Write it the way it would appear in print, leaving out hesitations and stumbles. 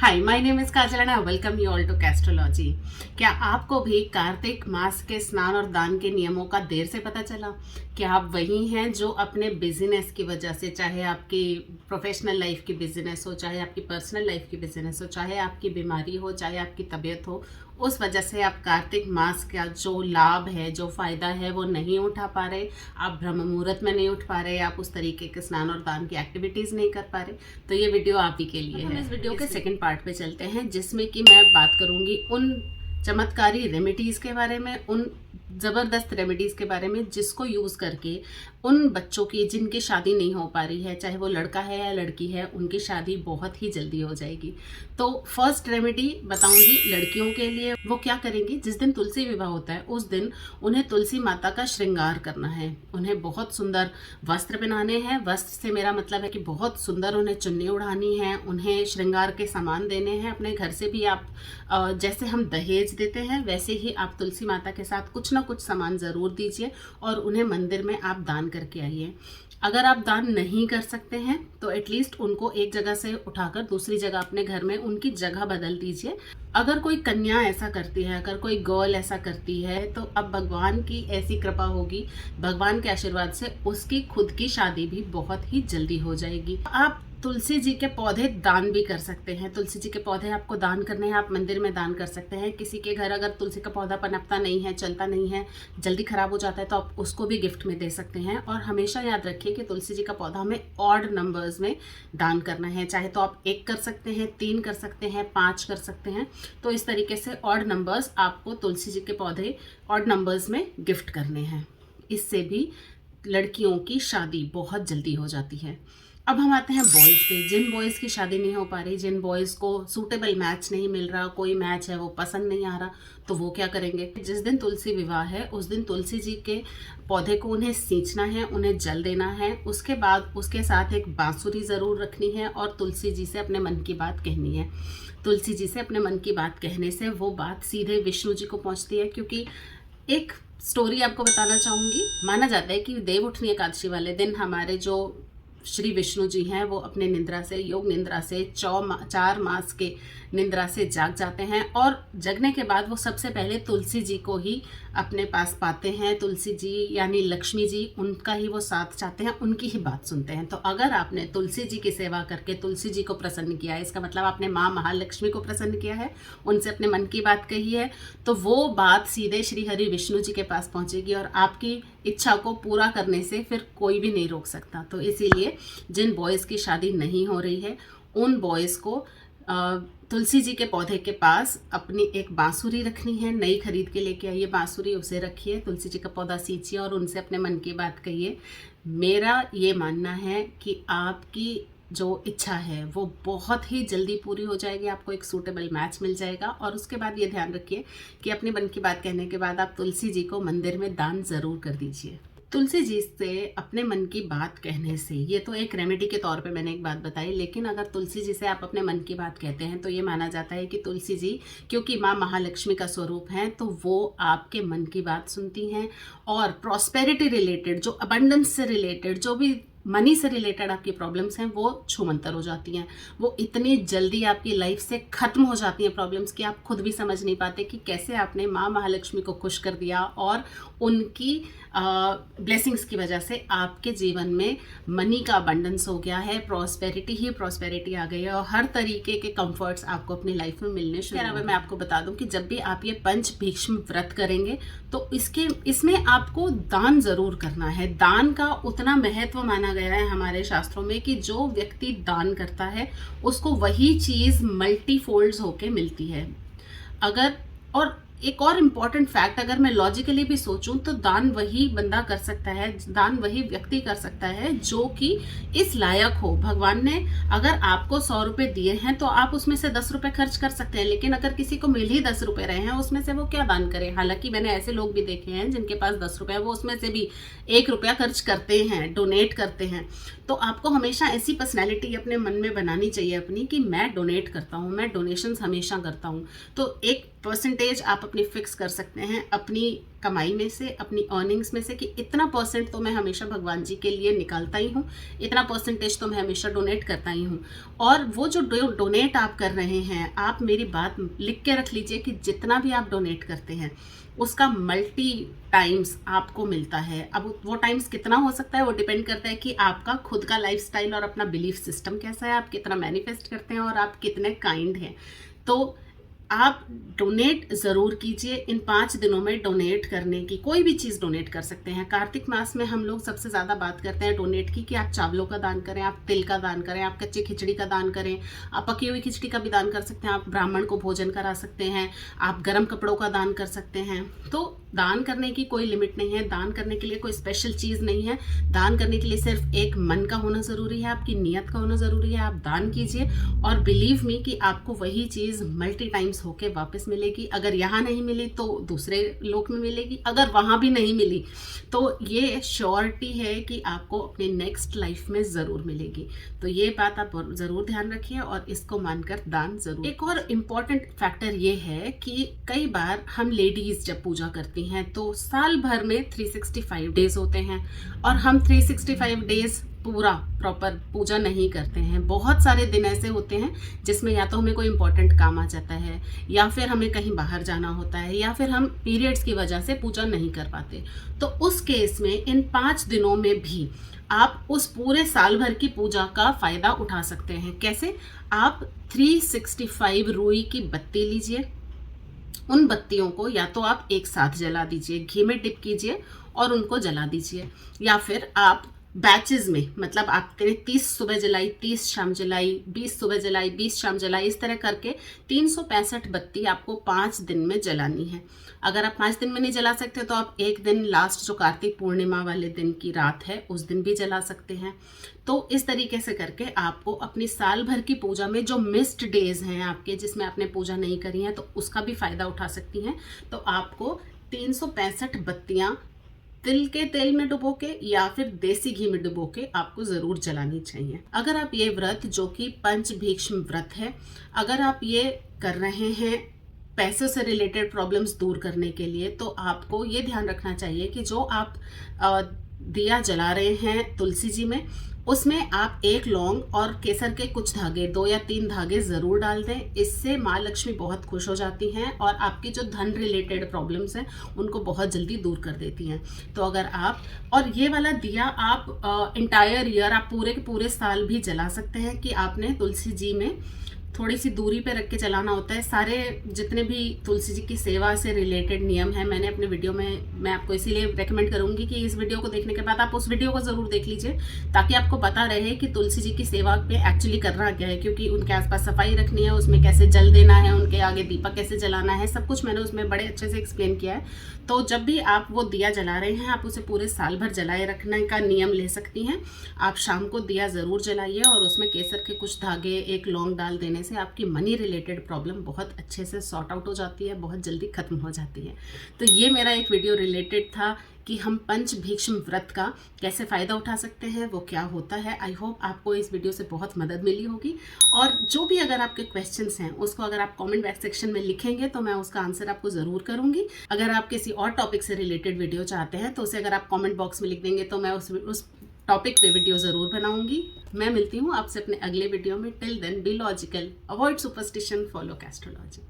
Hi, my name is Kajal and I welcome you all to Castrology. क्या आपको भी कार्तिक मास के स्नान और दान के नियमों का देर से पता चला? क्या आप वही हैं जो अपने बिजनेस की वजह से, चाहे आपकी प्रोफेशनल लाइफ की बिजनेस हो, चाहे आपकी पर्सनल लाइफ की बिजनेस हो, चाहे आपकी बीमारी हो, चाहे आपकी तबीयत हो, उस वजह से आप कार्तिक मास का जो लाभ है, जो फ़ायदा है वो नहीं उठा पा रहे, आप ब्रह्म मुहूर्त में नहीं उठ पा रहे, आप उस तरीके के स्नान और दान की एक्टिविटीज़ नहीं कर पा रहे, तो ये वीडियो आप ही के लिए है। हम इस वीडियो के सेकंड पार्ट पे चलते हैं, जिसमें कि मैं बात करूंगी उन चमत्कारी रेमेडीज़ के बारे में, उन ज़बरदस्त रेमेडीज़ के बारे में जिसको यूज़ करके उन बच्चों की जिनकी शादी नहीं हो पा रही है, चाहे वो लड़का है या लड़की है, उनकी शादी बहुत ही जल्दी हो जाएगी। तो फर्स्ट रेमेडी बताऊंगी लड़कियों के लिए। वो क्या करेंगी, जिस दिन तुलसी विवाह होता है उस दिन उन्हें तुलसी माता का श्रृंगार करना है। उन्हें बहुत सुंदर वस्त्र पहनाने हैं। वस्त्र से मेरा मतलब है कि बहुत सुंदर उन्हें चुन्नी उड़ानी है, उन्हें श्रृंगार के सामान देने हैं। अपने घर से भी आप जैसे हम दहेज देते हैं वैसे ही आप तुलसी माता के साथ कुछ ना कुछ सामान ज़रूर दीजिए और उन्हें मंदिर में आप दान करके आइए। अगर आप दान नहीं कर सकते हैं तो एटलीस्ट उनको एक जगह से उठाकर दूसरी जगह अपने घर में उनकी जगह बदल दीजिए। अगर कोई कन्या ऐसा करती है, अगर कोई गर्ल ऐसा करती है, तो अब भगवान की ऐसी कृपा होगी, भगवान के आशीर्वाद से उसकी खुद की शादी भी बहुत ही जल्दी हो जाएगी। आप तुलसी जी के पौधे दान भी कर सकते हैं। तुलसी जी के पौधे आपको दान करने हैं, आप मंदिर में दान कर सकते हैं। किसी के घर अगर तुलसी का पौधा पनपता नहीं है, चलता नहीं है, जल्दी खराब हो जाता है, तो आप उसको भी गिफ्ट में दे सकते हैं। और हमेशा याद रखिए कि तुलसी जी का पौधा हमें ऑड नंबर्स में दान करना है। चाहे तो आप 1 कर सकते हैं, 3 कर सकते हैं, 5 कर सकते हैं। तो इस तरीके से ऑड नंबर्स आपको तुलसी जी के पौधे ऑड नंबर्स में गिफ्ट करने हैं। इससे भी लड़कियों की शादी बहुत जल्दी हो जाती है। अब हम आते हैं बॉयज़ पे। जिन बॉयज़ की शादी नहीं हो पा रही, जिन बॉयज़ को सूटेबल मैच नहीं मिल रहा, कोई मैच है वो पसंद नहीं आ रहा, तो वो क्या करेंगे, जिस दिन तुलसी विवाह है उस दिन तुलसी जी के पौधे को उन्हें सींचना है, उन्हें जल देना है। उसके बाद उसके साथ एक बांसुरी ज़रूर रखनी है और तुलसी जी से अपने मन की बात कहनी है। तुलसी जी से अपने मन की बात कहने से वो बात सीधे विष्णु जी को पहुँचती है। क्योंकि एक स्टोरी आपको बताना चाहूँगी। माना जाता है कि देव उठनी एकादशी वाले दिन हमारे जो श्री विष्णु जी हैं वो अपने निद्रा से, योग निद्रा से 4 मास के निद्रा से जाग जाते हैं और जगने के बाद वो सबसे पहले तुलसी जी को ही अपने पास पाते हैं। तुलसी जी यानी लक्ष्मी जी, उनका ही वो साथ चाहते हैं, उनकी ही बात सुनते हैं। तो अगर आपने तुलसी जी की सेवा करके तुलसी जी को प्रसन्न किया है, इसका मतलब आपने माँ महालक्ष्मी को प्रसन्न किया है, उनसे अपने मन की बात कही है, तो वो बात सीधे श्री हरि विष्णु जी के पास पहुँचेगी और आपकी इच्छा को पूरा करने से फिर कोई भी नहीं रोक सकता। तो इसीलिए जिन बॉयज़ की शादी नहीं हो रही है उन बॉयज़ को तुलसी जी के पौधे के पास अपनी एक बांसुरी रखनी है, नई खरीद के लेके आइए बांसुरी, उसे रखिए, तुलसी जी का पौधा सींचिए और उनसे अपने मन की बात कहिए। मेरा ये मानना है कि आपकी जो इच्छा है वो बहुत ही जल्दी पूरी हो जाएगी, आपको एक सूटेबल मैच मिल जाएगा। और उसके बाद ये ध्यान रखिए कि अपने मन की बात कहने के बाद आप तुलसी जी को मंदिर में दान ज़रूर कर दीजिए। तुलसी जी से अपने मन की बात कहने से, ये तो एक रेमेडी के तौर पे मैंने एक बात बताई, लेकिन अगर तुलसी जी से आप अपने मन की बात कहते हैं तो ये माना जाता है कि तुलसी जी क्योंकि माँ महालक्ष्मी का स्वरूप हैं तो वो आपके मन की बात सुनती हैं और प्रॉस्पेरिटी रिलेटेड, जो अबंडेंस से रिलेटेड, जो भी मनी से रिलेटेड आपकी प्रॉब्लम्स हैं वो छूमंतर हो जाती हैं। वो इतनी जल्दी आपकी लाइफ से ख़त्म हो जाती हैं प्रॉब्लम्स कि आप खुद भी समझ नहीं पाते कि कैसे आपने माँ महालक्ष्मी को खुश कर दिया और उनकी ब्लेसिंग्स की वजह से आपके जीवन में मनी का अबंडेंस हो गया है, प्रॉस्पेरिटी ही प्रॉस्पेरिटी आ गई है और हर तरीके के कंफर्ट्स आपको अपनी लाइफ में मिलने शुरू हो गए। मैं आपको बता दूं कि जब भी आप ये पंच भीष्म व्रत करेंगे तो इसमें आपको दान ज़रूर करना है। दान का उतना महत्व माना गया है हमारे शास्त्रों में कि जो व्यक्ति दान करता है उसको वही चीज़ मल्टीफोल्ड्स होके मिलती है। अगर और एक और इम्पॉर्टेंट फैक्ट, अगर मैं लॉजिकली भी सोचूं तो दान वही बंदा कर सकता है, दान वही व्यक्ति कर सकता है जो कि इस लायक हो। भगवान ने अगर आपको 100 रुपये दिए हैं तो आप उसमें से 10 रुपये खर्च कर सकते हैं, लेकिन अगर किसी को मिल ही 10 रुपये रहे हैं उसमें से वो क्या दान करें। हालांकि मैंने ऐसे लोग भी देखे हैं जिनके पास 10 रुपये है, वो उसमें से भी 1 रुपया खर्च करते हैं, डोनेट करते हैं। तो आपको हमेशा ऐसी पर्सनैलिटी अपने मन में बनानी चाहिए अपनी कि मैं डोनेट करता हूँ, मैं डोनेशंस हमेशा करता हूँ। तो एक परसेंटेज आप अपनी फिक्स कर सकते हैं अपनी कमाई में से, अपनी अर्निंग्स में से, कि इतना परसेंट तो मैं हमेशा भगवान जी के लिए निकालता ही हूँ, इतना परसेंटेज तो मैं हमेशा डोनेट करता ही हूँ। और वो जो डोनेट आप कर रहे हैं, आप मेरी बात लिख के रख लीजिए कि जितना भी आप डोनेट करते हैं उसका मल्टी टाइम्स आपको मिलता है। अब वो टाइम्स कितना हो सकता है वो डिपेंड करता है कि आपका खुद का लाइफस्टाइल और अपना बिलीफ सिस्टम कैसा है, आप कितना मैनिफेस्ट करते हैं और आप कितने काइंड हैं। तो आप डोनेट ज़रूर कीजिए। इन 5 दिनों में डोनेट करने की, कोई भी चीज़ डोनेट कर सकते हैं। कार्तिक मास में हम लोग सबसे ज़्यादा बात करते हैं डोनेट की, कि आप चावलों का दान करें, आप तिल का दान करें, आप कच्ची खिचड़ी का दान करें, आप पकी हुई खिचड़ी का भी दान कर सकते हैं, आप ब्राह्मण को भोजन करा सकते हैं, आप गर्म कपड़ों का दान कर सकते हैं। तो दान करने की कोई लिमिट नहीं है, दान करने के लिए कोई स्पेशल चीज़ नहीं है। दान करने के लिए सिर्फ एक मन का होना ज़रूरी है, आपकी नीयत का होना ज़रूरी है। आप दान कीजिए और बिलीव मी कि आपको वही चीज़ मल्टी टाइम्स होके वापस मिलेगी। अगर यहाँ नहीं मिली तो दूसरे लोक में मिलेगी, अगर वहाँ भी नहीं मिली तो ये श्योरिटी है कि आपको अपने नेक्स्ट लाइफ में ज़रूर मिलेगी। तो ये बात आप ज़रूर ध्यान रखिए और इसको मानकर दान ज़रूर। एक और इम्पॉर्टेंट फैक्टर ये है कि कई बार हम लेडीज़ जब पूजा करती हैं तो साल भर में 365 डेज होते हैं और हम 365 डेज पूरा प्रॉपर पूजा नहीं करते हैं। बहुत सारे दिन ऐसे होते हैं जिसमें या तो हमें कोई इंपॉर्टेंट काम आ जाता है, या फिर हमें कहीं बाहर जाना होता है, या फिर हम पीरियड्स की वजह से पूजा नहीं कर पाते। तो उस केस में इन 5 दिनों में भी आप उस पूरे साल भर की पूजा का फ़ायदा उठा सकते हैं। कैसे? आप 365 रुई की बत्ती लीजिए, उन बत्तियों को या तो आप एक साथ जला दीजिए, घी में डिप कीजिए और उनको जला दीजिए, या फिर आप बैचेस में, मतलब आपने 30 सुबह जलाई, 30 शाम जलाई, 20 सुबह जलाई, 20 शाम जलाई, इस तरह करके 365 बत्ती आपको 5 दिन में जलानी है। अगर आप 5 दिन में नहीं जला सकते तो आप एक दिन लास्ट जो कार्तिक पूर्णिमा वाले दिन की रात है उस दिन भी जला सकते हैं। तो इस तरीके से करके आपको अपनी साल भर की पूजा में जो मिस्ड डेज हैं आपके, जिसमें आपने पूजा नहीं करी है, तो उसका भी फ़ायदा उठा सकती हैं। तो आपको 365 बत्तियाँ तिल के तेल में डुबो के या फिर देसी घी में डुबो के आपको ज़रूर जलानी चाहिए। अगर आप ये व्रत, जो कि पंचभीक्ष्म व्रत है, अगर आप ये कर रहे हैं पैसों से रिलेटेड प्रॉब्लम्स दूर करने के लिए, तो आपको ये ध्यान रखना चाहिए कि जो आप दिया जला रहे हैं तुलसी जी में, उसमें आप 1 लौंग और केसर के कुछ धागे, 2 या 3 धागे ज़रूर डाल दें। इससे माँ लक्ष्मी बहुत खुश हो जाती हैं और आपकी जो धन रिलेटेड प्रॉब्लम्स हैं उनको बहुत जल्दी दूर कर देती हैं। तो अगर आप, और ये वाला दिया आप इंटायर ईयर, आप पूरे के पूरे साल भी जला सकते हैं, कि आपने तुलसी जी में थोड़ी सी दूरी पे रख के चलाना होता है। सारे जितने भी तुलसी जी की सेवा से रिलेटेड नियम हैं, मैंने अपने वीडियो में, मैं आपको इसीलिए रेकमेंड करूंगी कि इस वीडियो को देखने के बाद आप उस वीडियो को ज़रूर देख लीजिए, ताकि आपको पता रहे कि तुलसी जी की सेवा पे एक्चुअली करना क्या है। क्योंकि उनके आसपास सफाई रखनी है, उसमें कैसे जल देना है, उनके आगे दीपक कैसे जलाना है, सब कुछ मैंने उसमें बड़े अच्छे से एक्सप्लेन किया है। तो जब भी आप वो दिया जला रहे हैं, आप उसे पूरे साल भर जलाए रखने का नियम ले सकती हैं। आप शाम को दिया ज़रूर जलाइए और उसमें केसर के कुछ धागे, 1 लौंग डाल देने से आपकी मनी रिलेटेड प्रॉब्लम बहुत अच्छे से सॉर्ट आउट हो जाती है, बहुत जल्दी ख़त्म हो जाती है। तो ये मेरा एक वीडियो रिलेटेड था कि हम पंचभीक्ष्म व्रत का कैसे फ़ायदा उठा सकते हैं, वो क्या होता है। आई होप आपको इस वीडियो से बहुत मदद मिली होगी। और जो भी अगर आपके क्वेश्चंस हैं उसको अगर आप कमेंट बैक सेक्शन में लिखेंगे तो मैं उसका आंसर आपको ज़रूर करूँगी। अगर आप किसी और टॉपिक से रिलेटेड वीडियो चाहते हैं तो उसे अगर आप कॉमेंट बॉक्स में लिख देंगे तो मैं उस टॉपिक पे वीडियो ज़रूर बनाऊंगी। मैं मिलती हूँ आपसे अपने अगले वीडियो में। Till then be logical, avoid superstition, follow कैस्ट्रोलॉजी।